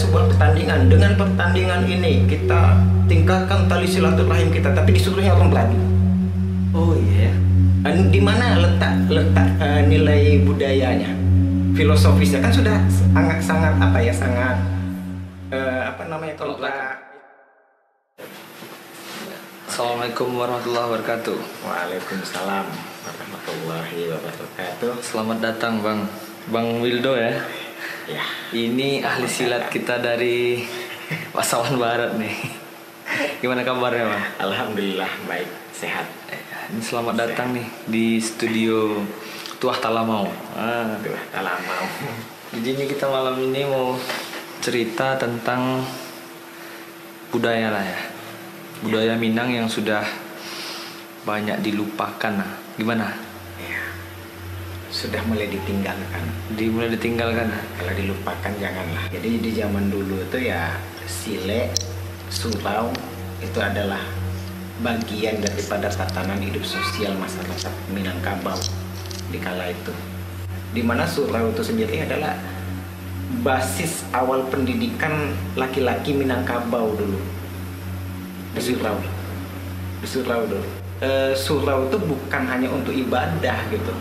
sebuah pertandingan. Dengan pertandingan ini kita tingkatkan tali silaturahim kita, tapi disuruhnya orang beradu. Oh iya. Di mana letak nilai budayanya, filosofisnya kan sudah sangat apa ya, sangat apa namanya kalau Assalamualaikum warahmatullahi wabarakatuh. Waalaikumsalam warahmatullahi wabarakatuh. Selamat datang Bang Wildo ya. Ya. Ini ahli silat kita dari Pasaman Barat nih. Gimana kabarnya Bang? Alhamdulillah baik, sehat. Ini selamat datang nih di studio Tuah Talamau. Tuah Talamau. Jadi ini kita malam ini mau cerita tentang budaya lah ya. Budaya Minang yang sudah banyak dilupakan. Nah, gimana? Ya. Sudah mulai ditinggalkan. Mulai ditinggalkan. Kalau dilupakan janganlah. Jadi di zaman dulu itu ya sile, surau itu adalah bagian daripada tatanan hidup sosial masyarakat Minangkabau di kala itu. Dimana surau itu sendiri adalah basis awal pendidikan laki-laki Minangkabau dulu. Di surau dulu. Surau itu bukan hanya untuk ibadah gitu.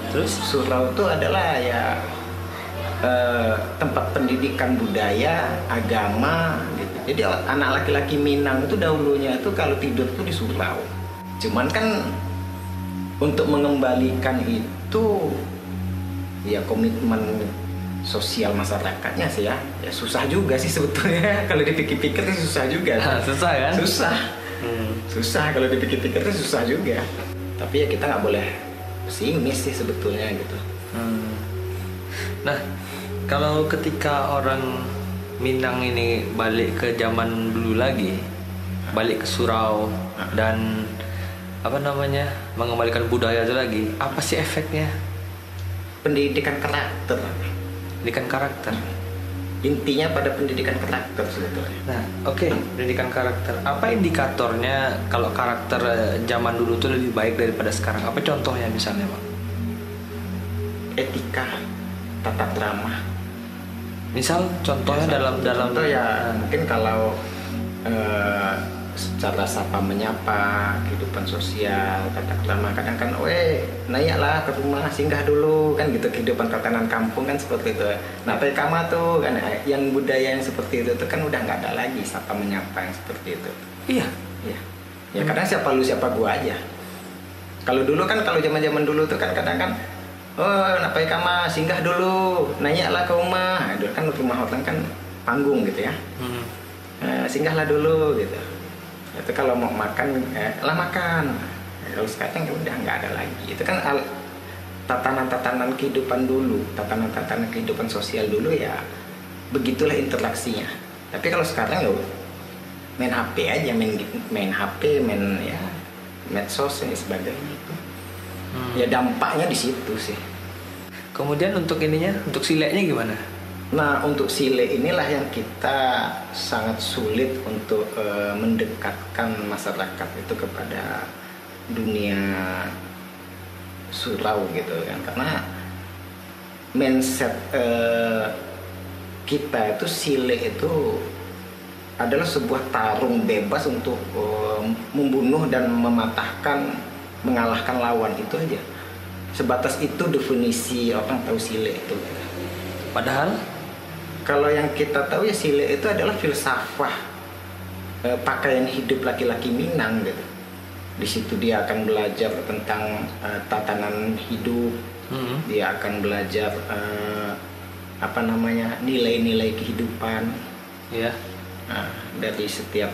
Terus surau itu adalah ya tempat pendidikan budaya, agama gitu. Jadi anak laki-laki Minang itu dahulunya itu kalau tidur tuh di surau. Cuman kan untuk mengembalikan itu ya komitmen sosial masyarakatnya sih ya susah juga sih sebetulnya. Kalau dipikir-pikir susah juga. Susah kan? Susah kalau dipikir-pikir susah juga. Tapi ya kita nggak boleh pesimis sih sebetulnya gitu. Nah, kalau ketika orang Minang ini balik ke zaman dulu lagi, balik ke surau dan mengembalikan budaya itu lagi, apa sih efeknya? Pendidikan karakter. Pendidikan karakter. Intinya pada pendidikan karakter sebetulnya. Nah, oke, pendidikan karakter. Apa indikatornya kalau karakter zaman dulu tuh lebih baik daripada sekarang? Apa contohnya misalnya, Bang? Etika, tata krama. Misal contohnya dalam contoh ya mungkin kalau secara sapa menyapa, kehidupan sosial, tata krama, kadang kan naiklah ke rumah, singgah dulu kan gitu, kehidupan tatanan kampung kan seperti itu. Nah kama tuh kan yang budaya yang seperti itu tuh kan udah nggak ada lagi sapa menyapa yang seperti itu. Iya. Ya kadang siapa lu siapa gua aja. Kalau dulu kan, kalau zaman dulu tuh kan kadang kan kama, singgah dulu, naiklah ke rumah. Dulu kan rumah orang kan panggung gitu ya. Singgahlah dulu gitu. Itu kalau mau makan, makan. Kalau sekarang ya udah nggak ada lagi. Itu kan tatanan-tatanan kehidupan dulu, tatanan-tatanan kehidupan sosial dulu ya, begitulah interaksinya. Tapi kalau sekarang ya main HP aja, main HP, main ya medsos dan sebagainya itu. Ya dampaknya di situ sih. Kemudian untuk untuk sileknya gimana? Nah untuk sile inilah yang kita sangat sulit untuk mendekatkan masyarakat itu kepada dunia surau gitu kan, karena mindset kita itu sile itu adalah sebuah tarung bebas untuk membunuh dan mengalahkan lawan, itu aja. Sebatas itu definisi orang tahu sile itu. Padahal kalau yang kita tahu ya sile itu adalah filsafah pakaian hidup laki-laki Minang gitu. Di situ dia akan belajar tentang tatanan hidup, dia akan belajar nilai-nilai kehidupan. Ya. Dari setiap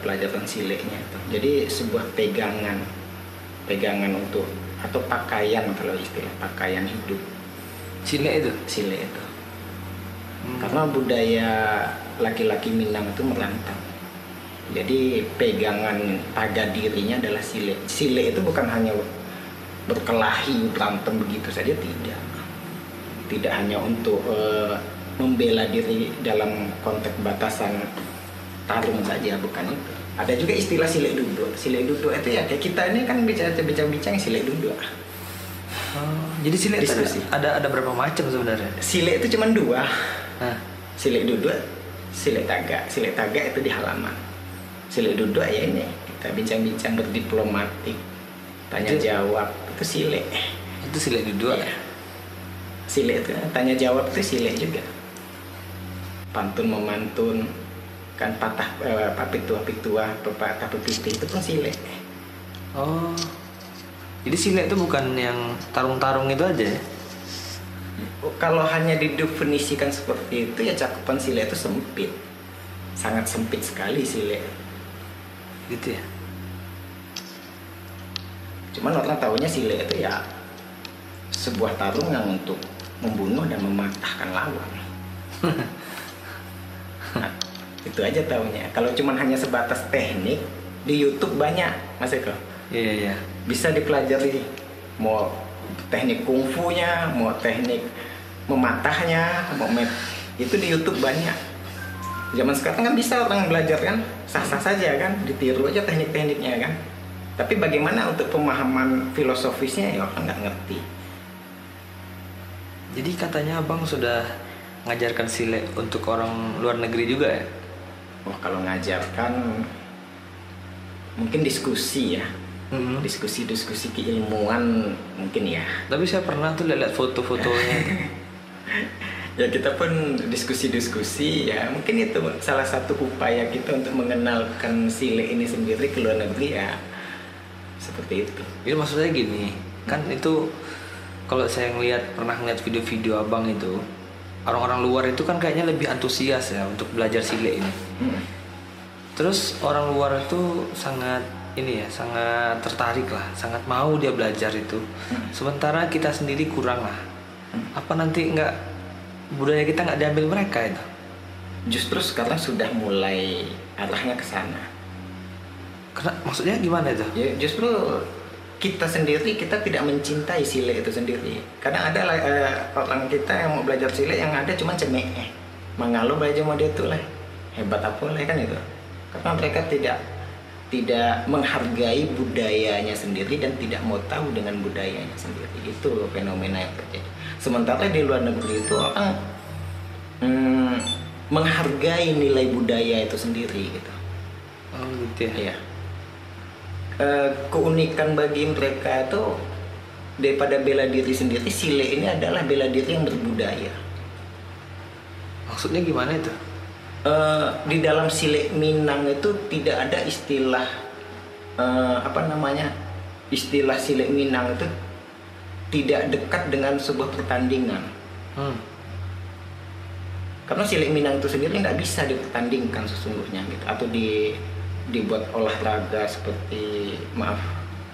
pelajaran silenya itu. Jadi sebuah pegangan untuk atau pakaian, kalau istilah pakaian hidup. Sile itu. Karena budaya laki-laki Minang itu merantau. Jadi pegangan taga dirinya adalah sile. Sile itu bukan hanya berkelahi, berantem begitu saja, tidak. Tidak hanya untuk membela diri dalam konteks batasan tarung saja, bukan itu. Ada juga istilah sile duduk. Sile duduk itu ya kayak kita ini kan bincang-bincang sile duduk. Jadi sile itu ada berapa macam sebenarnya? Sile itu cuma dua. Silik duduk, silik tagak itu di halaman. Silik duduk ya ini kita bincang-bincang berdiplomatik, tanya jawab itu silik. Itu silik duduk ya. Silik itu tanya jawab itu silik juga. Pantun memantun kan papitua, pepatah pepitih itu pun silik. Oh, jadi silik itu bukan yang tarung-tarung itu aja ya? Kalau hanya didefinisikan seperti itu ya cakupan silik itu sempit, sangat sempit sekali silik. Gitu ya. Cuman orang tahunya silik itu ya sebuah tarung yang untuk membunuh dan mematahkan lawan. Nah, itu aja tahunya. Kalau cuman hanya sebatas teknik di YouTube banyak, Mas Eko. Iya. Bisa dipelajari, mau teknik kungfunya, mau teknik mematahnya, itu di YouTube banyak. Zaman sekarang kan bisa orang belajar kan, sah-sah saja kan, ditiru aja teknik-tekniknya kan. Tapi bagaimana untuk pemahaman filosofisnya ya orang nggak ngerti. Jadi katanya abang sudah mengajarkan silik untuk orang luar negeri juga ya? Wah kalau ngajarkan mungkin diskusi ya. Diskusi keilmuan mungkin ya. Tapi saya pernah tuh lihat foto-fotonya. Ya kita pun diskusi ya, mungkin itu salah satu upaya kita untuk mengenalkan silik ini sendiri ke luar negeri ya, seperti itu. Jadi maksudnya gini, kan itu kalau saya pernah ngeliat video-video abang itu, orang-orang luar itu kan kayaknya lebih antusias ya untuk belajar silik ini. Terus orang luar itu sangat tertarik lah, sangat mau dia belajar itu. Sementara kita sendiri kurang lah. Apa nanti budaya kita nggak diambil mereka itu? Justru sekarang sudah mulai arahnya ke sana. Karena maksudnya gimana itu? Ya, justru kita sendiri kita tidak mencintai silik itu sendiri. Kadang ada orang kita yang mau belajar silik yang ada cuma cemeh. Mengalu belajar model itu lah. Hebat apa lah kan itu. Karena mereka tidak menghargai budayanya sendiri dan tidak mau tahu dengan budayanya sendiri. Itu fenomena yang terjadi. Sementara di luar negeri itu orang menghargai nilai budaya itu sendiri gitu. Oh gitu ya. Iya. Keunikan bagi mereka itu daripada bela diri sendiri, silik ini adalah bela diri yang berbudaya. Maksudnya gimana itu? Di dalam silik Minang itu tidak ada istilah istilah silik Minang itu tidak dekat dengan sebuah pertandingan. Karena silik Minang itu sendiri nggak bisa dipertandingkan sesungguhnya gitu, atau dibuat olahraga seperti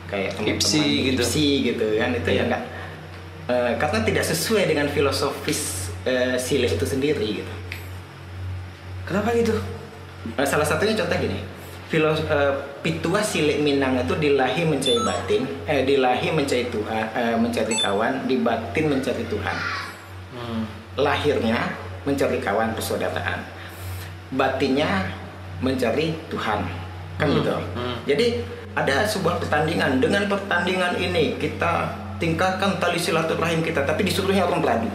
kayak Gipsi gitu kan, itu ya nggak karena tidak sesuai dengan filosofis silik itu sendiri gitu. Kenapa gitu? Salah satunya contoh gini, pituah silik Minang itu dilahi mencari batin, dilahi mencari Tuhan, mencari kawan, di batin mencari Tuhan. Lahirnya mencari kawan persaudaraan, batinnya mencari Tuhan, kan gitu. Jadi ada sebuah pertandingan, dengan pertandingan ini kita tingkatkan tali silaturahim kita, tapi disuruhnya orang beradu.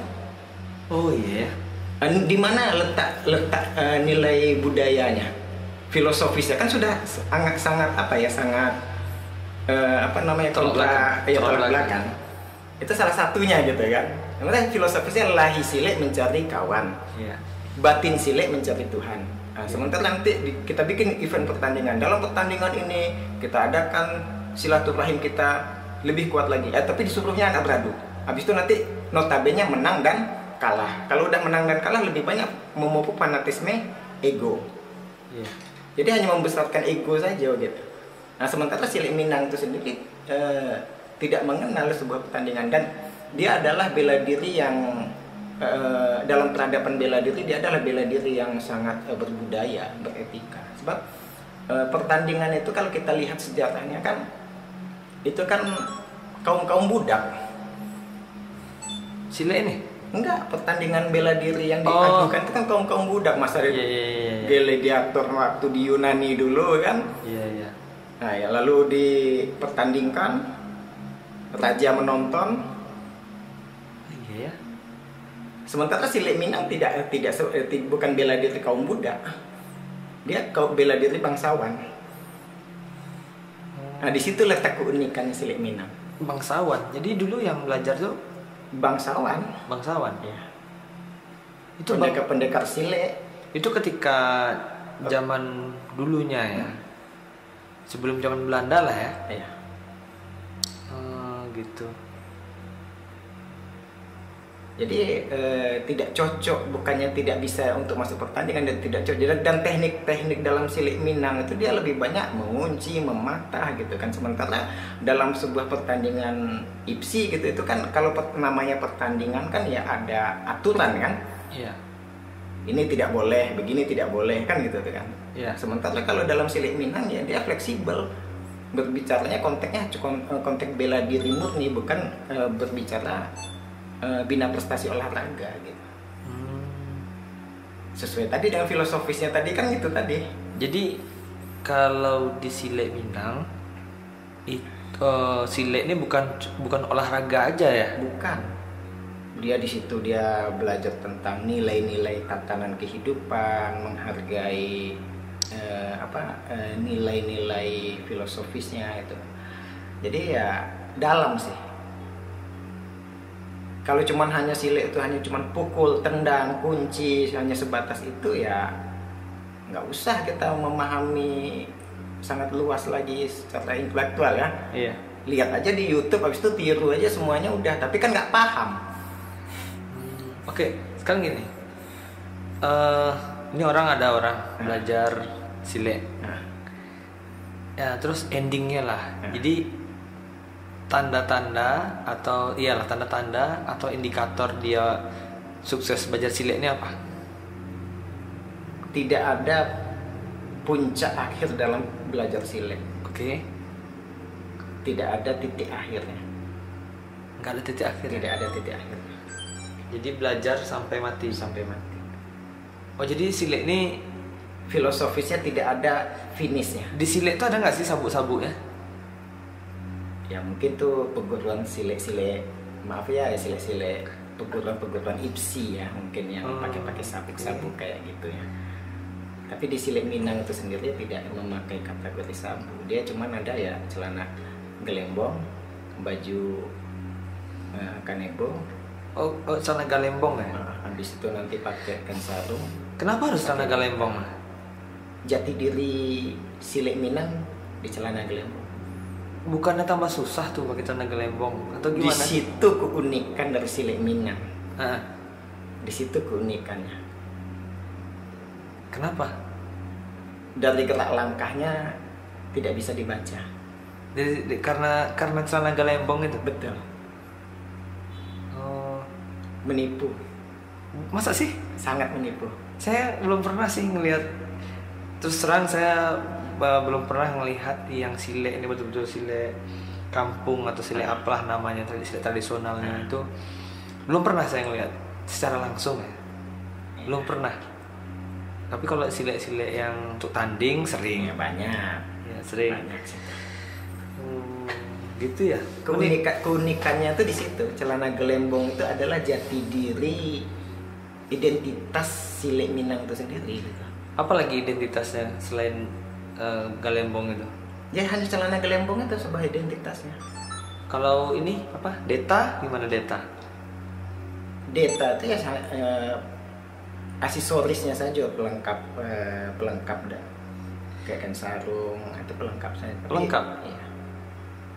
Oh iya. Di mana letak nilai budayanya, filosofisnya kan sudah sangat tolak belakang. Itu salah satunya gitu kan. Kemudian filosofisnya lahi silik mencari kawan, batin silik mencari Tuhan. Sementara nanti kita bikin event pertandingan. Dalam pertandingan ini kita adakan silaturahim kita lebih kuat lagi. Tapi disuruhnya anak beradu. Habis itu nanti notabene menang dan kalah. Kalau udah menang dan kalah lebih banyak memupuk fanatisme ego. Jadi hanya membesarkan ego saja gitu. Nah sementara silik Minang itu sendiri tidak mengenal sebuah pertandingan, dan dia adalah bela diri yang dalam peradaban bela diri dia adalah bela diri yang sangat berbudaya, beretika. Sebab pertandingan itu kalau kita lihat sejarahnya kan itu kan kaum budak. Silik ini? Enggak, pertandingan bela diri yang diajukan itu kan kaum budak, masa gladiator waktu di Yunani dulu kan. Iya. Nah ya, lalu dipertandingkan, raja menonton. Iya. Sementara silet Minang bukan bela diri kaum Buddha, dia bela diri bangsawan. Nah di situ letak keunikan silet Minang. Bangsawan. Jadi dulu yang belajar tuh Bangsawan. Ya. Itu pendekar silet. Itu ketika zaman dulunya ya. Sebelum zaman Belanda lah ya. Iya. Gitu. Jadi tidak cocok, bukannya tidak bisa untuk masuk pertandingan, dan tidak cocok. Dan teknik-teknik dalam silet Minang itu dia lebih banyak mengunci, mematah gitu kan. Sementara dalam sebuah pertandingan IPSI gitu itu kan kalau namanya pertandingan kan ya ada aturan kan. Iya. Ini tidak boleh, begini tidak boleh kan gitu kan. Iya. Sementara kalau dalam silet Minang ya dia fleksibel. Berbicaranya konteksnya konteks bela diri murni, bukan berbicara bina prestasi olahraga gitu. Sesuai tadi dengan filosofisnya tadi kan gitu tadi. Jadi kalau di silet Minang silet ini bukan olahraga aja ya? Bukan. Dia di situ dia belajar tentang nilai-nilai tatanan kehidupan, menghargai nilai-nilai filosofisnya itu. Jadi ya dalam sih. Kalau cuman hanya silet itu hanya cuman pukul, tendang, kunci, hanya sebatas itu ya nggak usah kita memahami sangat luas lagi secara intelektual ya. Iya. Lihat aja di YouTube, habis itu tiru aja semuanya udah, tapi kan nggak paham. Oke, sekarang gini. Ini ada orang belajar silet. Ya, terus endingnya lah. Jadi tanda-tanda atau tanda-tanda atau indikator dia sukses belajar silet ini apa? Tidak ada puncak akhir dalam belajar silet. Oke. Tidak ada titik akhirnya. Nggak ada titik akhir. Tidak ada titik akhirnya. Jadi belajar sampai mati. Sampai mati. Oh, jadi silet ini filosofisnya tidak ada finishnya. Di silet itu ada nggak sih sabuk-sabuknya? Ya mungkin tuh perguruan silet-silet, maaf ya silet-silet perguruan IPSI ya mungkin yang pakai sabuk-sabuk kayak gitu ya. Tapi di silet Minang itu sendiri tidak memakai kategori sabuk. Dia cuma ada ya celana gelembong, baju kanebo. Oh, celana galembong ya? Habis itu nanti pakai sarung. Kenapa harus celana galembong? Jati diri silet Minang di celana gelembong. Bukannya tambah susah tuh pakai celana gelembong atau gimana? Di situ keunikan dari silet Minang. Di situ keunikannya. Kenapa? Dari gerak langkahnya tidak bisa dibaca. Karena celana galembong itu. Betul. Oh, menipu. Masa sih? Sangat menipu. Saya belum pernah sih ngelihat. Terus terang saya belum pernah melihat yang silet ini betul-betul silet kampung atau silet apalah namanya, silet tradisionalnya itu belum pernah saya ngelihat secara langsung ya. Belum pernah. Tapi kalau silet-silet yang untuk tanding sering. Ya, banyak. Ya, sering. Banyak sih. Gitu ya. Keunikannya tuh di situ. Celana gelembong itu adalah jati diri, identitas silet Minang itu sendiri gitu. Apalagi identitasnya selain galembong itu? Ya hanya celana gelembong itu sebuah identitasnya. Kalau ini apa? Deta gimana deta? Deta itu ya aksesorisnya saja, pelengkap dah. Kayak kan sarung itu pelengkap saja. Pelengkap. Iya.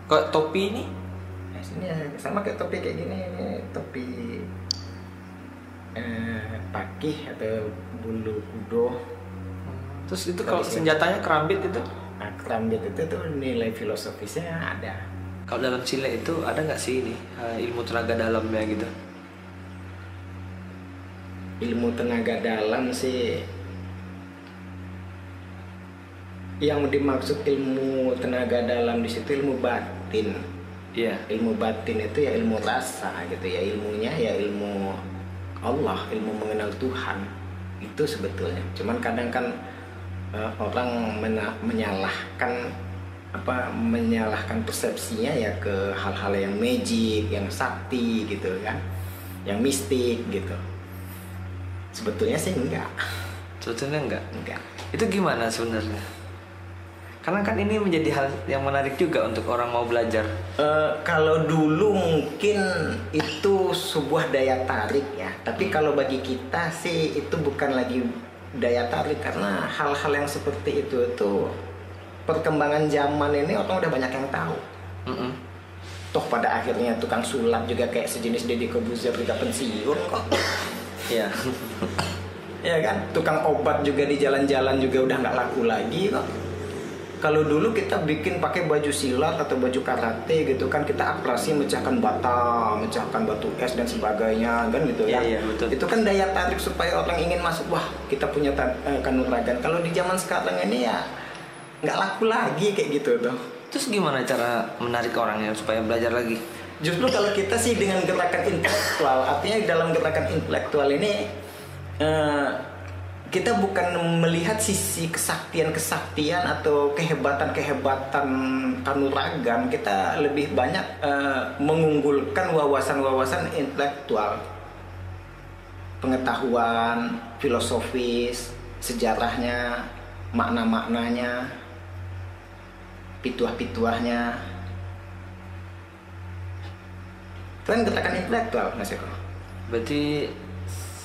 Kok topi ini? Nah, sini sama kayak topi kayak gini, ini topi pakih atau bulu kudo. Terus itu kalau senjatanya kerambit itu? Nah, kerambit itu tuh nilai filosofisnya ada. Kalau dalam silet itu ada nggak sih ini ilmu tenaga dalamnya gitu? Ilmu tenaga dalam sih, yang dimaksud ilmu tenaga dalam di situ ilmu batin. Iya. Ilmu batin itu ya ilmu rasa gitu ya, ilmunya ya ilmu Allah, ilmu mengenal Tuhan itu sebetulnya. Cuman kadang kan orang menyalahkan persepsinya ya ke hal-hal yang magic, yang sakti gitu kan, yang mistik gitu. Sebetulnya sih enggak. Sebetulnya enggak. Enggak. Itu gimana sebenarnya? Karena kan ini menjadi hal yang menarik juga untuk orang mau belajar. Kalau dulu mungkin itu sebuah daya tarik ya. Tapi kalau bagi kita sih itu bukan lagi daya tarik, karena hal-hal yang seperti itu perkembangan zaman ini orang udah banyak yang tahu. Toh pada akhirnya tukang sulap juga kayak sejenis Deddy Corbuzier juga pensiun kok. Iya. Ya kan, tukang obat juga di jalan-jalan juga udah nggak laku lagi kok. Kalau dulu kita bikin pakai baju silat atau baju karate gitu kan, kita atraksi mecahkan bata, mecahkan batu es dan sebagainya kan gitu ya. Iya, betul. Itu kan daya tarik supaya orang ingin masuk, wah kita punya kanuragan. Kalau di zaman sekarang ini ya nggak laku lagi kayak gitu tuh. Terus gimana cara menarik orangnya supaya belajar lagi? Justru kalau kita sih dengan gerakan intelektual, artinya dalam gerakan intelektual ini kita bukan melihat sisi kesaktian atau kehebatan kanuragan, kita lebih banyak mengunggulkan wawasan-wawasan intelektual, pengetahuan filosofis, sejarahnya, makna-maknanya, pituah-pituahnya. Itu kan gerakan intelektual, Mas Eko. Berarti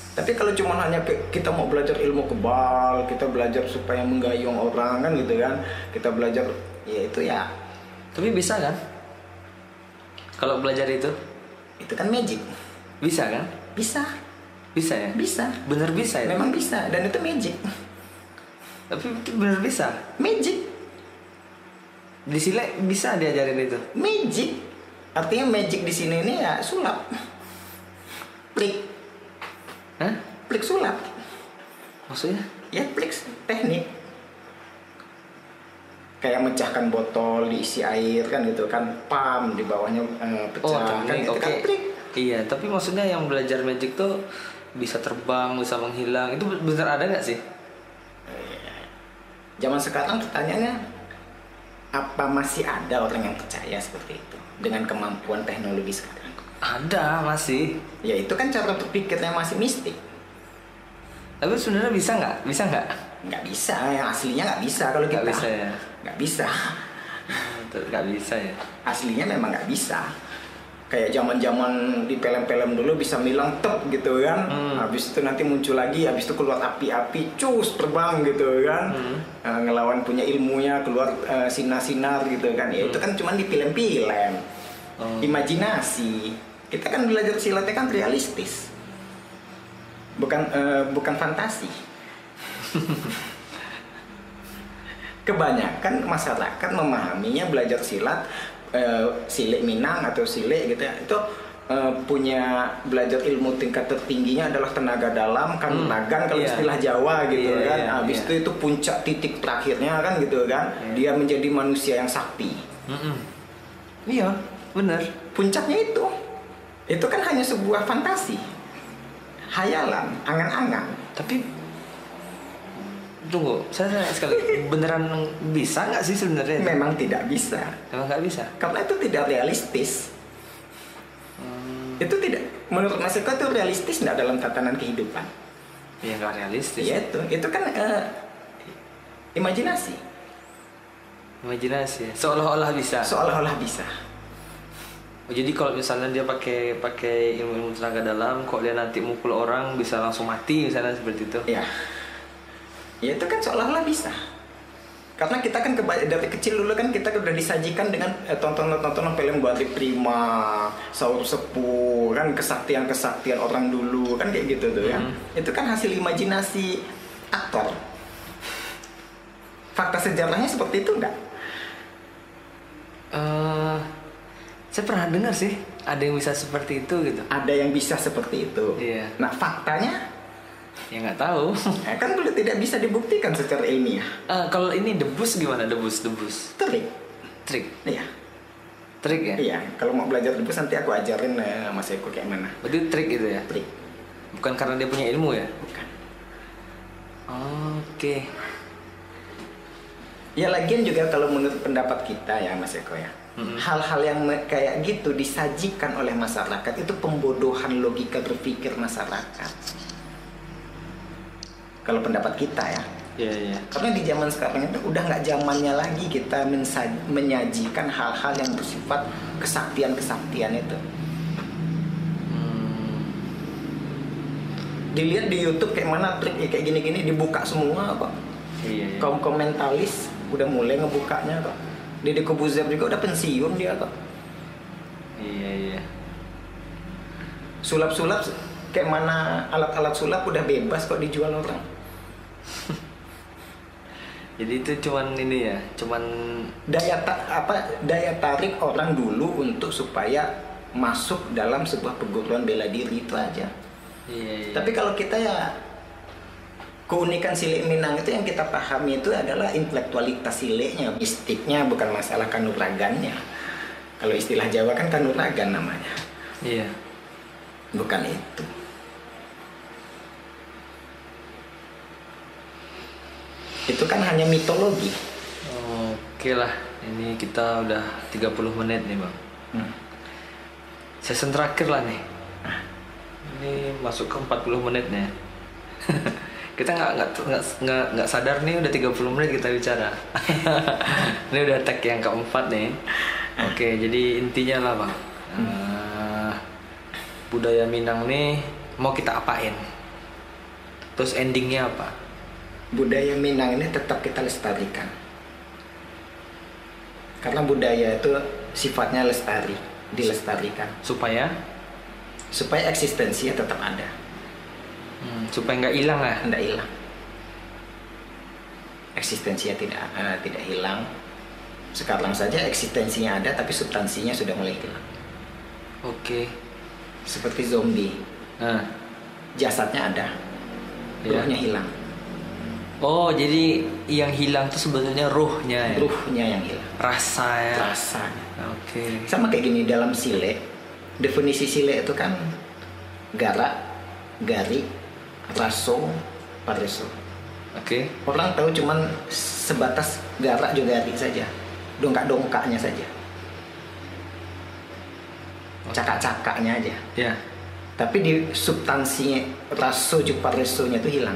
tapi kalau cuma hanya kita mau belajar ilmu kebal, kita belajar supaya menggayung orang kan gitu kan, kita belajar ya itu ya. tapi bisa kan? Kalau belajar itu kan magic. bisa kan? Bisa. Bisa ya? Bisa. Bener bisa ya? Memang bisa, dan itu magic. Tapi itu bener bisa. Magic. Di Sile bisa diajarin itu. Magic. Artinya magic di sini ini ya sulap. Plik. Hah? Plik sulap. Maksudnya? Ya plik teknik. Kayak mecahkan botol diisi air kan gitu kan, pam di bawahnya pecah kan gitu kan, plik. Iya, tapi maksudnya yang belajar magic tuh bisa terbang, bisa menghilang. Itu bener ada nggak sih? Zaman sekarang pertanyaannya, apa masih ada orang yang percaya seperti itu dengan kemampuan teknologi sekarang? Ada, masih. Ya itu kan cara berpikirnya masih mistik. Tapi sebenarnya bisa nggak? Bisa nggak? Nggak bisa, yang aslinya nggak bisa kalau kita. Nggak bisa ya? Nggak bisa. Nggak bisa ya? Aslinya memang nggak bisa. Kayak zaman-zaman di film-film dulu bisa milang tep gitu kan. Habis itu nanti muncul lagi, habis itu keluar api-api, cus terbang gitu kan. Ngelawan punya ilmunya, keluar sinar-sinar gitu kan. Ya itu kan cuma di film-film. Imajinasi. Kita kan belajar silatnya kan realistis. Bukan fantasi. Kebanyakan masyarakat memahaminya belajar silat, silet Minang atau silet gitu ya, itu punya belajar ilmu tingkat tertingginya adalah tenaga dalam, kanuragan kalau istilah Jawa gitu kan. Habis itu puncak titik terakhirnya kan gitu kan. Dia menjadi manusia yang sakti. Iya, benar. Puncaknya itu kan hanya sebuah fantasi, hayalan, angan-angan. Tapi tunggu, saya tanya sekali, beneran bisa nggak sih sebenarnya? Memang tidak bisa. Memang nggak bisa. Karena itu tidak realistis. Itu tidak, menurut Mas Eko itu realistis nggak dalam tatanan kehidupan? Ya nggak realistis. Ya itu kan imajinasi. Imajinasi. Seolah-olah bisa. Seolah-olah bisa. Oh, jadi kalau misalnya dia pakai ilmu tenaga dalam, kok dia nanti mukul orang bisa langsung mati misalnya seperti itu? Ya itu kan seolah-olah bisa. Karena kita kan dari kecil dulu kan kita udah disajikan dengan tontonan film Bali Prima, Saur Sepuh, kan kesaktian orang dulu kan kayak gitu tuh ya. Itu kan hasil imajinasi aktor. Fakta sejarahnya seperti itu enggak? Saya pernah dengar sih ada yang bisa seperti itu gitu. Ada yang bisa seperti itu. Iya. Nah faktanya? Ya nggak tahu. Kan tidak bisa dibuktikan secara ilmiah. Kalau ini debus gimana? Debus. Trik. Iya. Trik ya? Iya. Kalau mau belajar debus nanti aku ajarin Mas Eko kayak mana. Berarti trik itu ya? Trik. Bukan karena dia punya ilmu ya? Bukan. Oke. Ya lagian juga kalau menurut pendapat kita ya Mas Eko ya, hal-hal yang kayak gitu disajikan oleh masyarakat itu pembodohan logika berpikir masyarakat. Kalau pendapat kita ya. Iya, iya. Karena di zaman sekarang itu udah nggak zamannya lagi kita menyajikan hal-hal yang bersifat kesaktian itu. Dilihat di YouTube kayak mana trik kayak gini-gini dibuka semua kok. Iya, iya. Kaum komentalis udah mulai ngebukanya kok. Deddy Corbuzier juga udah pensiun dia kok. Iya, iya. Sulap-sulap kayak mana alat-alat sulap udah bebas kok dijual orang. Jadi itu cuman ini ya, cuman daya tarik orang dulu untuk supaya masuk dalam sebuah perguruan bela diri itu aja. iya, iya. Tapi kalau kita ya keunikan Silek Minang itu yang kita pahami itu adalah intelektualitas sileknya, mistiknya, bukan masalah kanuragannya. Kalau istilah Jawa kan kanuragan namanya. Iya. Bukan itu. Itu kan hanya mitologi. Oke lah, ini kita udah 30 menit nih bang. Season terakhir lah nih. Ini masuk ke 40 menit nih. Kita nggak sadar nih udah 30 menit kita bicara. Ini udah tag yang keempat nih. Oke, jadi intinya lah bang, budaya Minang nih mau kita apain? Terus endingnya apa? Budaya Minang ini tetap kita lestarikan. Karena budaya itu sifatnya lestari, dilestarikan. Supaya eksistensinya tetap ada. Supaya nggak hilang lah. Nggak hilang. Eksistensinya tidak hilang. Sekarang saja eksistensinya ada, tapi substansinya sudah mulai hilang. Oke. Seperti zombie. Jasadnya ada, ruhnya hilang. Oh, jadi yang hilang tuh sebetulnya ruhnya ya? Ruhnya yang hilang. Rasa ya? Rasa. Oke. Sama kayak gini dalam silek. Definisi silek itu kan gara, gari, raso, pareso. Oke. Orang tahu cuman sebatas gara juga gari saja. Dongkak-dongkaknya saja. Cakak-cakaknya aja. Ya. Tapi di substansinya raso juga paresonya itu hilang.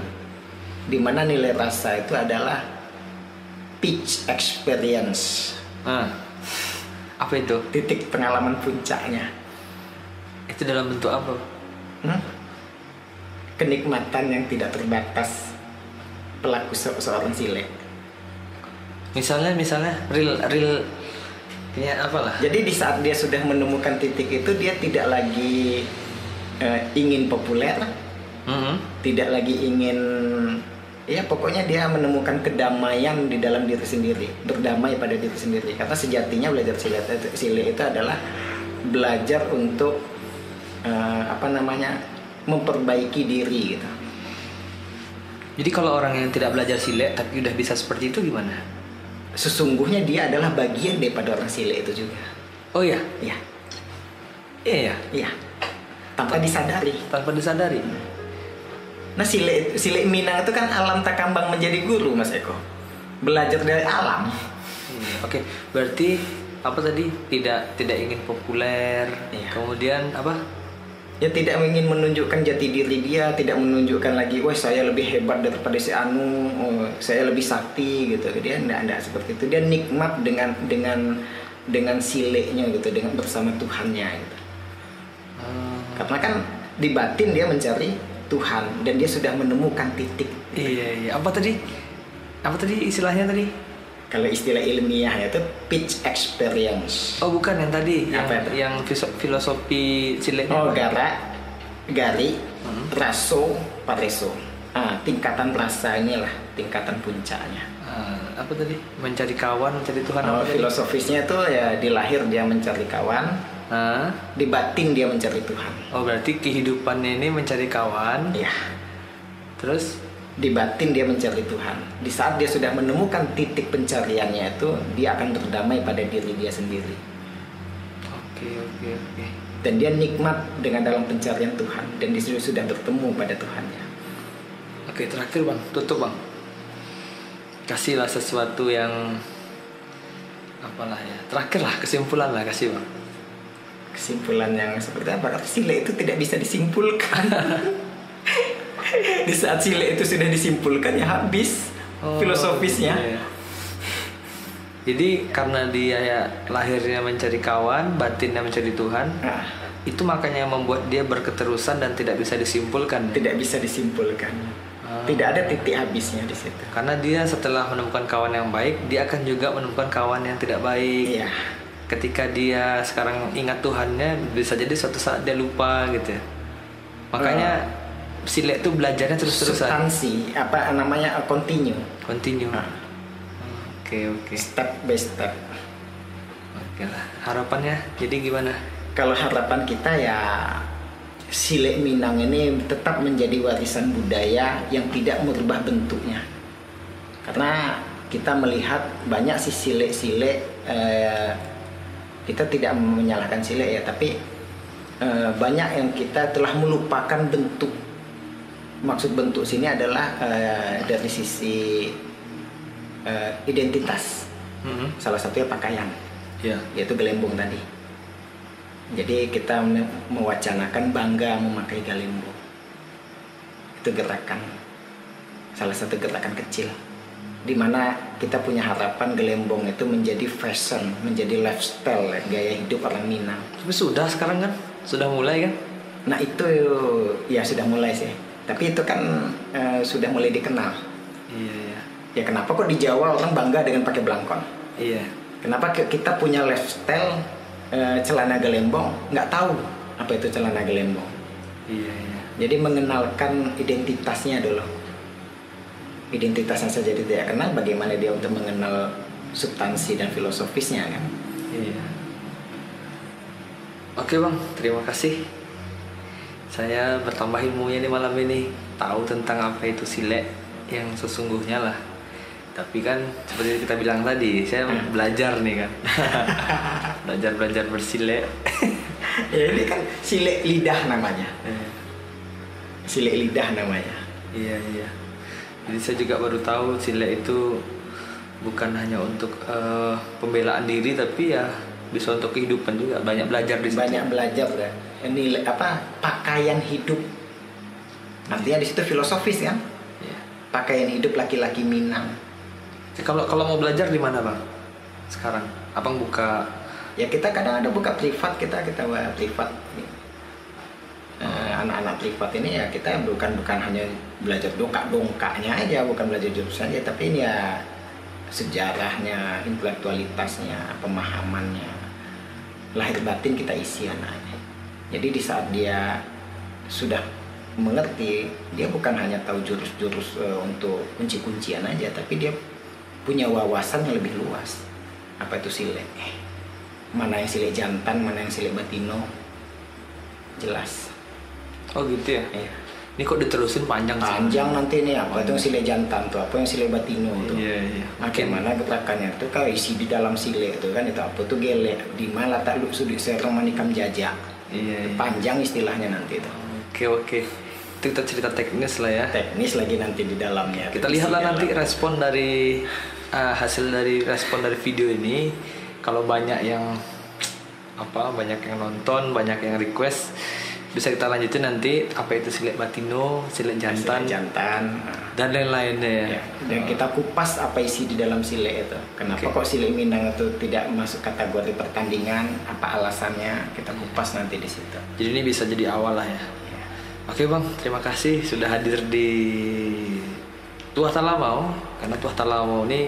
Di mana nilai rasa itu adalah peak experience. Apa itu? Titik pengalaman puncaknya. Itu dalam bentuk apa? Kenikmatan yang tidak terbatas pelaku seorang silek. Misalnya real ya apalah. Jadi di saat dia sudah menemukan titik itu, dia tidak lagi ingin populer, tidak lagi ingin, ya pokoknya dia menemukan kedamaian di dalam diri sendiri, berdamai pada diri sendiri. Karena sejatinya belajar silek itu adalah belajar untuk memperbaiki diri gitu. Jadi kalau orang yang tidak belajar silek tapi udah bisa seperti itu gimana? Sesungguhnya dia adalah bagian daripada orang silek itu juga. Oh iya? Iya. Iya. Iya. Tanpa disadari. Nah silek Minang itu kan alam takambang menjadi guru, Mas Eko. Belajar dari alam. Oke, berarti apa tadi? Tidak ingin populer. Iya. Kemudian apa? Ya tidak ingin menunjukkan jati diri dia, tidak menunjukkan lagi, wah saya lebih hebat daripada si Anu, saya lebih sakti gitu. Dia enggak seperti itu. Dia nikmat dengan sileknya gitu, dengan bersama Tuhannya gitu. Karena kan di batin dia mencari Tuhan dan dia sudah menemukan titik. Iya. Apa tadi istilahnya tadi? Kalau istilah ilmiah itu pitch experience. Oh bukan yang tadi, yang filosofi sileknya. Oh gara, gari, raso, pareso. Tingkatan rasa inilah tingkatan puncaknya. Apa tadi? Mencari kawan, mencari Tuhan. Filosofisnya itu ya di lahir dia mencari kawan, di batin dia mencari Tuhan. Oh berarti kehidupannya ini mencari kawan. Iya. Terus di batin dia mencari Tuhan. Di saat dia sudah menemukan titik pencariannya itu, dia akan berdamai pada diri dia sendiri. Oke. Dan dia nikmat dengan dalam pencarian Tuhan, dan dia sudah bertemu pada Tuhannya. Oke, terakhir bang, tutup bang. Kasihlah sesuatu yang apalah ya. Terakhir lah, kesimpulan lah kasih bang. Kesimpulan yang seperti apa? Karena silek itu tidak bisa disimpulkan. Di saat sile itu sudah disimpulkan ya habis filosofisnya. Iya. Jadi karena dia ya lahirnya mencari kawan, batinnya mencari Tuhan, itu makanya membuat dia berketerusan dan tidak bisa disimpulkan. Tidak bisa disimpulkan. Tidak ada titik habisnya di situ. Karena dia setelah menemukan kawan yang baik, dia akan juga menemukan kawan yang tidak baik. Iya. Ketika dia sekarang ingat Tuhannya, bisa jadi suatu saat dia lupa gitu ya. Makanya sile itu belajarnya terus-terusan. Substansi, apa namanya, continue. Oke. Step by step. Oke lah. Harapannya jadi gimana? Kalau harapan kita ya sile Minang ini tetap menjadi warisan budaya yang tidak merubah bentuknya. Karena kita melihat banyak sih sile-sile, kita tidak menyalahkan sile ya, tapi banyak yang kita telah melupakan bentuk. Maksud bentuk sini adalah dari sisi identitas. Salah satunya pakaian, yaitu gelembung tadi. Jadi kita mewacanakan bangga memakai galembong. Itu gerakan, salah satu gerakan kecil, di mana kita punya harapan gelembong itu menjadi fashion, menjadi lifestyle, gaya hidup orang Minang. Tapi sudah sekarang kan, sudah mulai kan? Nah itu ya sudah mulai sih. Tapi itu kan sudah mulai dikenal. Iya. Ya kenapa kok di Jawa orang bangga dengan pakai belangkon? Iya. Kenapa kita punya lifestyle celana gelembong, nggak tahu apa itu celana gelembong. Iya. Jadi mengenalkan identitasnya dulu. Identitasnya saja dia tidak kenal, bagaimana dia untuk mengenal substansi dan filosofisnya kan? Iya. Oke bang, terima kasih. Saya bertambah ilmunya nih malam ini, tahu tentang apa itu sile yang sesungguhnya lah. Tapi kan seperti kita bilang tadi, saya belajar nih kan. belajar bersile. Ya ini kan sile lidah namanya. Sile lidah namanya. Iya. Jadi saya juga baru tahu sile itu bukan hanya untuk pembelaan diri, tapi ya bisa untuk kehidupan juga. Banyak belajar di situ. Banyak belajar kan. Ini apa? Pakaian hidup. Artinya di situ filosofis kan? Iya. Pakaian hidup laki-laki Minang. Kalau mau belajar di mana bang? Sekarang, abang buka? Ya kita kadang ada buka privat, kita privat. Anak-anak privat ini ya kita bukan hanya belajar dongkaknya aja, bukan belajar jurus saja, tapi ini ya sejarahnya, intelektualitasnya, pemahamannya, lahir batin kita isi anaknya. Jadi di saat dia sudah mengerti, dia bukan hanya tahu jurus-jurus untuk kunci-kuncian aja, tapi dia punya wawasan yang lebih luas. Apa itu sile? Mana yang sile jantan, mana yang sile batino? Jelas. Oh gitu ya? Iya. Ini kok diterusin panjang sih? Panjang nanti nih, apa itu yang sile jantan tuh, apa yang sile batino tuh? Iya. Bagaimana gerakannya itu kalau isi di dalam sile itu kan, itu apa tuh gele, di mana tak lu sudut serong manikam jajak. Iya. Panjang istilahnya nanti itu. Oke. Itu kita cerita teknis lah ya. Teknis lagi nanti di dalamnya. Kita lihatlah nanti respon dari hasil dari respon dari video ini. Kalau banyak yang nonton, banyak yang request, bisa kita lanjutin nanti apa itu sile batino, sile jantan, dan lain-lainnya ya. Dan kita kupas apa isi di dalam sile itu. Kenapa kok sile Minang itu tidak masuk kategori pertandingan? Apa alasannya? Kita kupas nanti di situ. Jadi ini bisa jadi awal lah ya. Oke bang, terima kasih sudah hadir di Tuah Talamau. Karena Tuah Talamau ini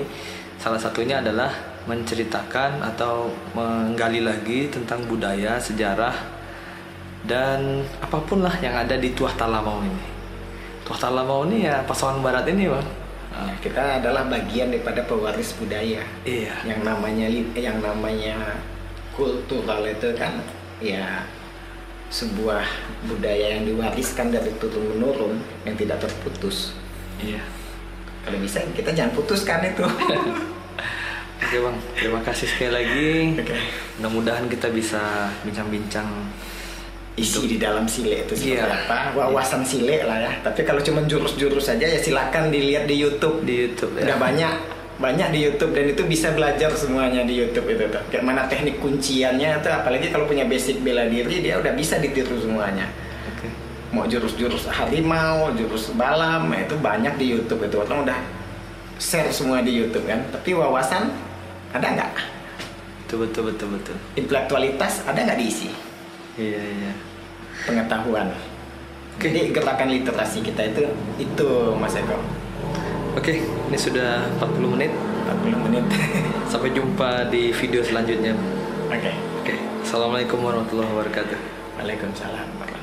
salah satunya adalah menceritakan atau menggali lagi tentang budaya, sejarah, dan apapun lah yang ada di Tuah Talamau ini. Tuah Talamau ini ya Pasaman Barat ini bang. Kita adalah bagian daripada pewaris budaya. Iya. Yang namanya kultural itu kan ya sebuah budaya yang diwariskan dari turun menurun yang tidak terputus. Iya. Kalau bisa kita jangan putuskan itu. Oke bang, terima kasih sekali lagi. Mudah-mudahan kita bisa bincang-bincang isi di dalam sile itu seperti apa, wawasan sile lah ya. Tapi kalau cuma jurus-jurus saja ya silakan dilihat di YouTube. Di YouTube ya. Udah banyak di YouTube, dan itu bisa belajar semuanya di YouTube itu tuh. Kayak mana teknik kunciannya itu, apalagi kalau punya basic bela diri dia udah bisa ditiru semuanya. Oke. mau jurus-jurus harimau, jurus balam, itu banyak di YouTube itu. Orang udah share semua di YouTube kan. Tapi wawasan ada nggak? Betul. Intelektualitas ada nggak diisi? Iya. Pengetahuan. Jadi gerakan literasi kita itu Mas Eko. Oke, ini sudah 40 menit. 40 menit. Sampai jumpa di video selanjutnya. Oke. Assalamualaikum warahmatullahi wabarakatuh. Waalaikumsalam.